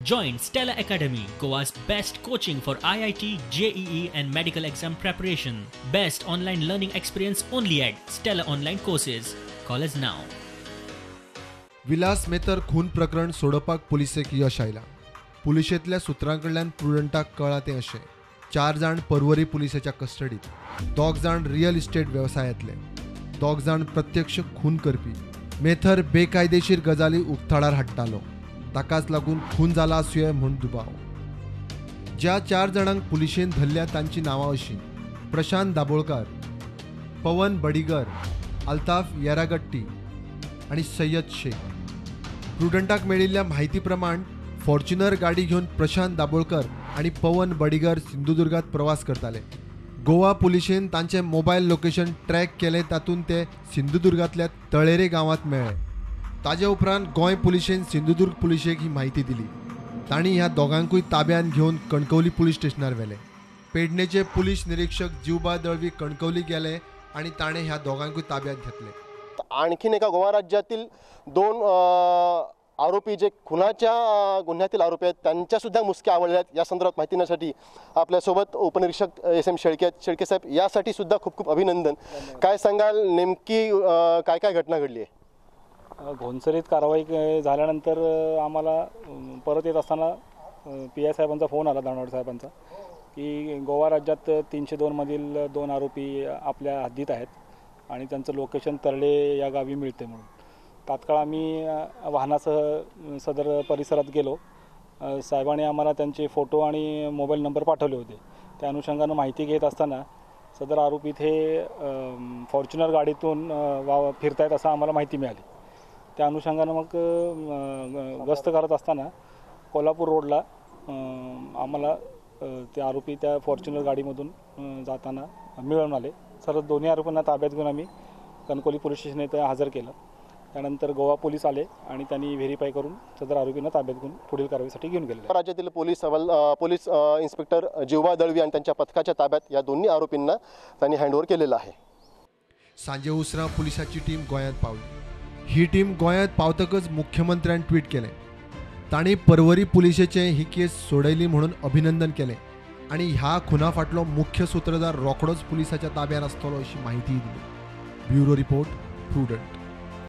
Join Stella Academy, Goa's best coaching for IIT, JEE and medical exam preparation. Best online learning experience only at Stella Online Courses. Call us now. Vilas मेतर खून प्रकरण सोडोवपाक पुलिसेक यश आयला. पुलिशेंतल्या सुत्रांकडल्यान प्रुडंटाक कळ्ळां तें अशें: 4 जाण पर्वरी पुलिसाच्या कस्टडीत, 2 जाण real estate व्यवसायांतले, 2 जाण प्रत्यक्ष खून करपी. मेथर बेकायदेशीर गजाली उक्ताडार हाडटालो, ताकाच लागून खून जाला आसुये म्हूण दुबाव. ज्या 4 जाणांक पुलिशेन धरल्या तांची नांवां अशीं: प्रशांत दाबोळकार, पवन बडिगर, अल्ताफ येरागट्टी आणि सय्यद शेख. प्रुडंटाक मेळिल्ल्या म्हायती प्रमाण फॉर्च्युनर गाडी घेवन प्रशांत दाबोळकर आणि पवन बडिगर सिंधुदुर्गात प्रवास करताले. गोवा पुलिशेन तांचे मोबायल लोकेशन ट्रॅक केले, तातूंत ते सिंधुदुर्गांतल्या तळेरे गांवांत मेळ्ळे. ताजे उपरांत गोंय पुलिशेन सिंधुदुर्ग पुलिशेक ही म्हायती दिली. तांणी ह्या दोगांकूय ताब्यान घेवन कणकवली पुलीस स्टेशनार व्हेले. पेडणेचे पुलीस निरीक्षक जीवबा दळवी कणकवली गेले आणि ताणें ह्या दोगांकूय ताब्यात घेतले. आणखीन एका गोवा राज्यातील 2 आरोपी जे खुनाच्या गुन्ह्यातील आरोपी आहेत त्यांच्या सुद्धा मुसक्या आवळल्या आहेत. या संदर्भात माहिती देण्यासाठी आपल्यासोबत उपनिरीक्षक SM शेळके साहेब, यासाठी सुद्धा खूप खूप अभिनंदन. काय सांगाल, नेमकी काय काय घटना घडली आहे? घोणसरीत कारवाई झाल्यानंतर आम्हाला परत येत असताना PI साहेबांचा फोन आला, दानवडे साहेबांचा, की गोवा राज्यात 302 मधील 2 आरोपी आपल्या हद्दीत आहेत आणि त्यांचं लोकेशन तरडे या गावी मिळते म्हणून. तात्काळ आम्ही वाहनासह सदर परिसरात गेलो. साहेबांनी आम्हाला त्यांचे फोटो आणि मोबाईल नंबर पाठवले होते. त्या अनुषंगानं माहिती घेत असताना सदर आरोपी इथे फॉर्च्युनर गाडीतून फिरतायत असं आम्हाला माहिती मिळाली. त्या अनुषंगानं मग गस्त करत असताना कोल्हापूर रोडला आम्हाला ते आरोपी त्या फॉर्च्युनर गाडीमधून जाताना मिळून आले. सर्व दोन्ही आरोपींना ताब्यात घेऊन आम्ही कणकवली पोलीस स्टेशन येथे हजर केलं. त्यानंतर गोवा पोलीस आले आणि त्यांनी व्हेरीफाय करून सदर आरोपींना ताब्यात घेऊन पुढील कारवाईसाठी घेऊन गेले. राज्यातील पोलीस इन्स्पेक्टर जीवबा दळवी आणि त्यांच्या पथकाच्या ताब्यात या दोन्ही आरोपींना त्यांनी हँडओव्हर केलेलं आहे. सांजे उसरां पुलिसाची टीम गोंयांत पावली. ही टीम गोंयांत पावतकच मुख्यमंत्र्यान ट्वीट केलें. तांणी पर्वरी पुलिशेचें ही केस सोडयली म्हणून अभिनंदन केलें आणि ह्या खुना फाटलो मुख्य सूत्रधार रोखडोच पुलिसाच्या ताब्यात आसतलो अशी माहिती दिली. Bureau report, prudent.